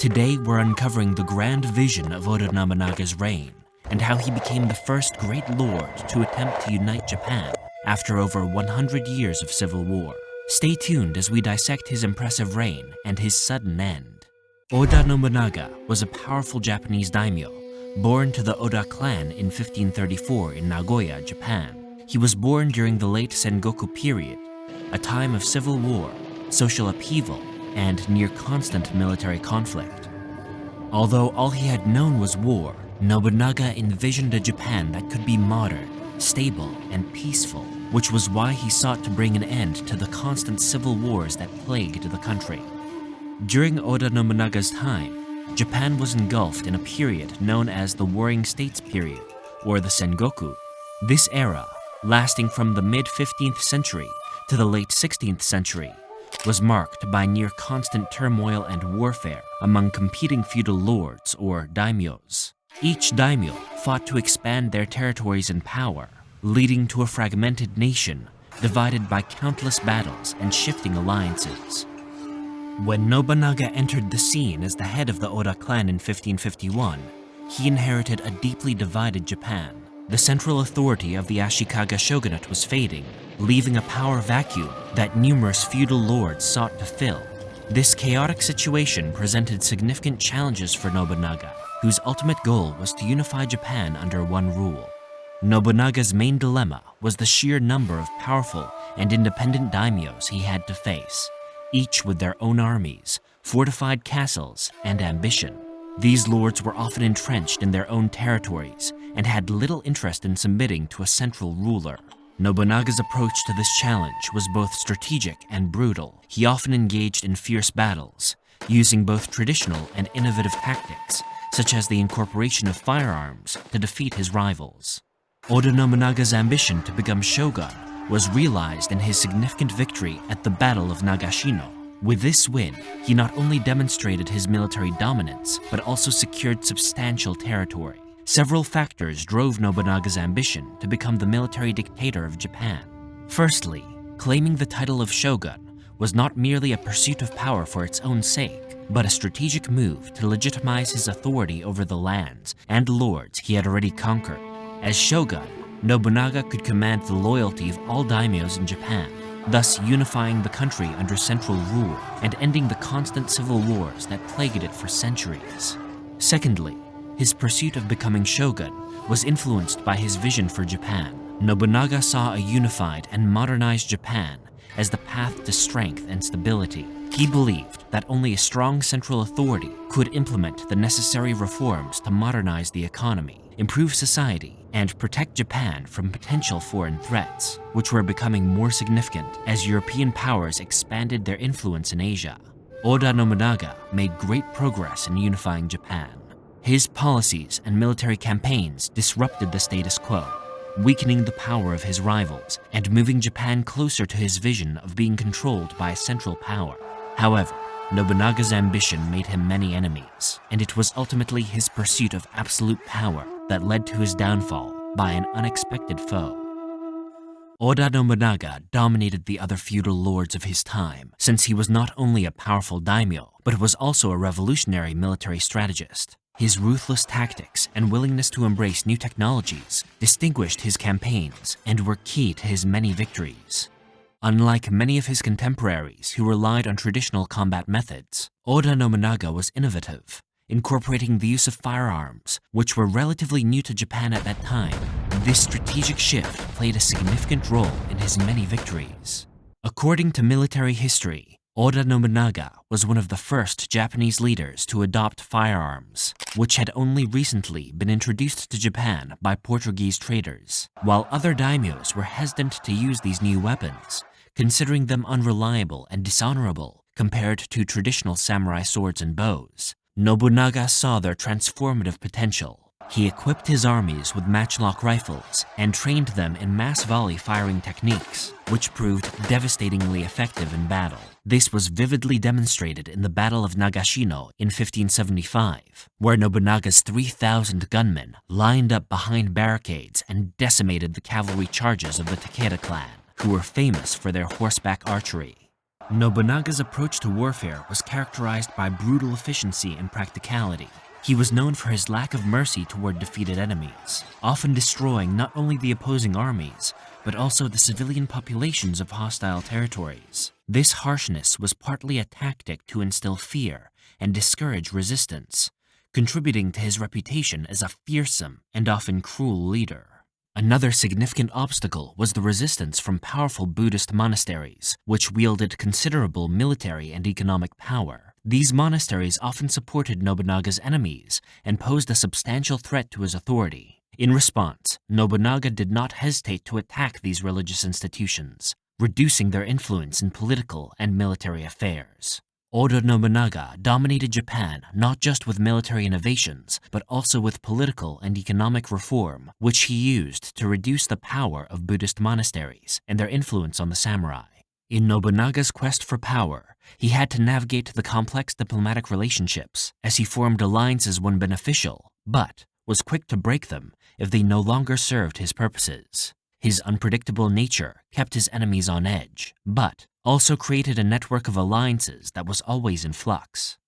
Today we're uncovering the grand vision of Oda Nobunaga's reign and how he became the first great lord to attempt to unite Japan after over 100 years of civil war. Stay tuned as we dissect his impressive reign and his sudden end. Oda Nobunaga was a powerful Japanese daimyo, born to the Oda clan in 1534 in Nagoya, Japan. He was born during the late Sengoku period, a time of civil war, social upheaval, and near constant military conflict. Although all he had known was war, Nobunaga envisioned a Japan that could be modern, stable, and peaceful, which was why he sought to bring an end to the constant civil wars that plagued the country. During Oda Nobunaga's time, Japan was engulfed in a period known as the Warring States period, or the Sengoku. This era, lasting from the mid-15th century to the late 16th century, was marked by near constant turmoil and warfare among competing feudal lords or daimyos. Each daimyo fought to expand their territories and power, leading to a fragmented nation divided by countless battles and shifting alliances. When Nobunaga entered the scene as the head of the Oda clan in 1551, he inherited a deeply divided Japan. The central authority of the Ashikaga shogunate was fading, leaving a power vacuum that numerous feudal lords sought to fill. This chaotic situation presented significant challenges for Nobunaga, whose ultimate goal was to unify Japan under one rule. Nobunaga's main dilemma was the sheer number of powerful and independent daimyos he had to face, each with their own armies, fortified castles, and ambition. These lords were often entrenched in their own territories and had little interest in submitting to a central ruler. Nobunaga's approach to this challenge was both strategic and brutal. He often engaged in fierce battles, using both traditional and innovative tactics, such as the incorporation of firearms, to defeat his rivals. Oda Nobunaga's ambition to become shogun was realized in his significant victory at the Battle of Nagashino. With this win, he not only demonstrated his military dominance, but also secured substantial territory. Several factors drove Nobunaga's ambition to become the military dictator of Japan. Firstly, claiming the title of shogun was not merely a pursuit of power for its own sake, but a strategic move to legitimize his authority over the lands and lords he had already conquered. As shogun, Nobunaga could command the loyalty of all daimyos in Japan, thus unifying the country under central rule and ending the constant civil wars that plagued it for centuries. Secondly, his pursuit of becoming shogun was influenced by his vision for Japan. Nobunaga saw a unified and modernized Japan as the path to strength and stability. He believed that only a strong central authority could implement the necessary reforms to modernize the economy, improve society, and protect Japan from potential foreign threats, which were becoming more significant as European powers expanded their influence in Asia. Oda Nobunaga made great progress in unifying Japan. His policies and military campaigns disrupted the status quo, weakening the power of his rivals and moving Japan closer to his vision of being controlled by a central power. However, Nobunaga's ambition made him many enemies, and it was ultimately his pursuit of absolute power that led to his downfall by an unexpected foe. Oda Nobunaga dominated the other feudal lords of his time, since he was not only a powerful daimyo, but was also a revolutionary military strategist. His ruthless tactics and willingness to embrace new technologies distinguished his campaigns and were key to his many victories. Unlike many of his contemporaries who relied on traditional combat methods, Oda Nobunaga was innovative, incorporating the use of firearms, which were relatively new to Japan at that time. This strategic shift played a significant role in his many victories. According to military history, Oda Nobunaga was one of the first Japanese leaders to adopt firearms, which had only recently been introduced to Japan by Portuguese traders. While other daimyos were hesitant to use these new weapons, considering them unreliable and dishonorable compared to traditional samurai swords and bows, Nobunaga saw their transformative potential. He equipped his armies with matchlock rifles and trained them in mass volley firing techniques, which proved devastatingly effective in battle. This was vividly demonstrated in the Battle of Nagashino in 1575, where Nobunaga's 3,000 gunmen lined up behind barricades and decimated the cavalry charges of the Takeda clan, who were famous for their horseback archery. Nobunaga's approach to warfare was characterized by brutal efficiency and practicality. He was known for his lack of mercy toward defeated enemies, often destroying not only the opposing armies, but also the civilian populations of hostile territories. This harshness was partly a tactic to instill fear and discourage resistance, contributing to his reputation as a fearsome and often cruel leader. Another significant obstacle was the resistance from powerful Buddhist monasteries, which wielded considerable military and economic power. These monasteries often supported Nobunaga's enemies and posed a substantial threat to his authority. In response, Nobunaga did not hesitate to attack these religious institutions, reducing their influence in political and military affairs. Oda Nobunaga dominated Japan not just with military innovations, but also with political and economic reform, which he used to reduce the power of Buddhist monasteries and their influence on the samurai. In Nobunaga's quest for power, he had to navigate the complex diplomatic relationships, as he formed alliances when beneficial, but was quick to break them if they no longer served his purposes. His unpredictable nature kept his enemies on edge, but also created a network of alliances that was always in flux.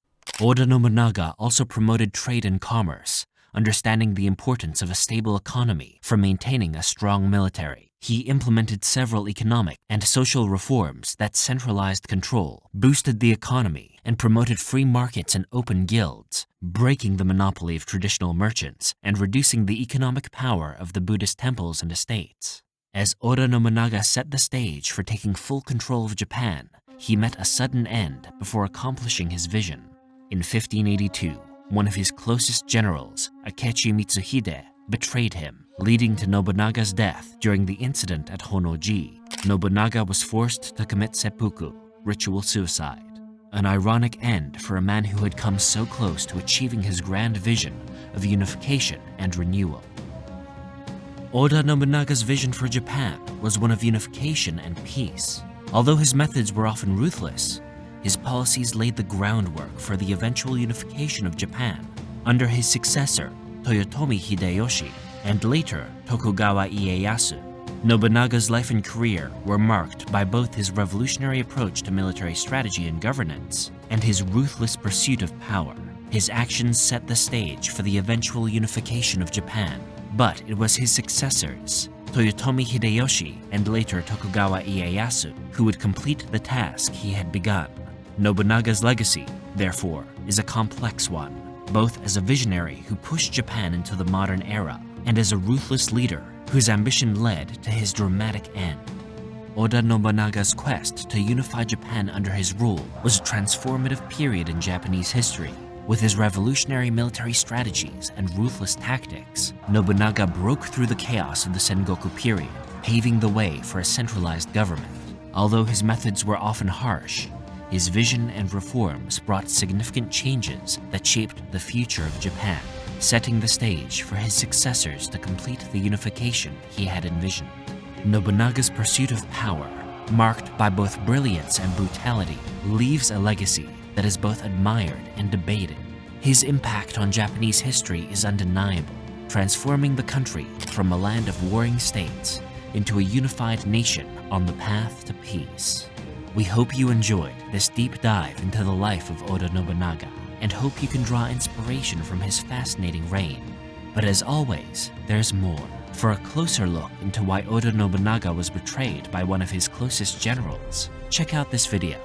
Oda Nobunaga also promoted trade and commerce, understanding the importance of a stable economy for maintaining a strong military. He implemented several economic and social reforms that centralized control, boosted the economy, and promoted free markets and open guilds, breaking the monopoly of traditional merchants and reducing the economic power of the Buddhist temples and estates. As Oda Nobunaga set the stage for taking full control of Japan, he met a sudden end before accomplishing his vision. In 1582, one of his closest generals, Akechi Mitsuhide, betrayed him, leading to Nobunaga's death during the incident at Honnoji. Nobunaga was forced to commit seppuku, ritual suicide, an ironic end for a man who had come so close to achieving his grand vision of unification and renewal. Oda Nobunaga's vision for Japan was one of unification and peace. Although his methods were often ruthless, his policies laid the groundwork for the eventual unification of Japan under his successor, Toyotomi Hideyoshi, and later Tokugawa Ieyasu. Nobunaga's life and career were marked by both his revolutionary approach to military strategy and governance and his ruthless pursuit of power. His actions set the stage for the eventual unification of Japan, but it was his successors, Toyotomi Hideyoshi and later Tokugawa Ieyasu, who would complete the task he had begun. Nobunaga's legacy, therefore, is a complex one, both as a visionary who pushed Japan into the modern era and as a ruthless leader whose ambition led to his dramatic end. Oda Nobunaga's quest to unify Japan under his rule was a transformative period in Japanese history. With his revolutionary military strategies and ruthless tactics, Nobunaga broke through the chaos of the Sengoku period, paving the way for a centralized government. Although his methods were often harsh, his vision and reforms brought significant changes that shaped the future of Japan, setting the stage for his successors to complete the unification he had envisioned. Nobunaga's pursuit of power, marked by both brilliance and brutality, leaves a legacy that is both admired and debated. His impact on Japanese history is undeniable, transforming the country from a land of warring states into a unified nation on the path to peace. We hope you enjoyed this deep dive into the life of Oda Nobunaga and hope you can draw inspiration from his fascinating reign. But as always, there's more. For a closer look into why Oda Nobunaga was betrayed by one of his closest generals, check out this video.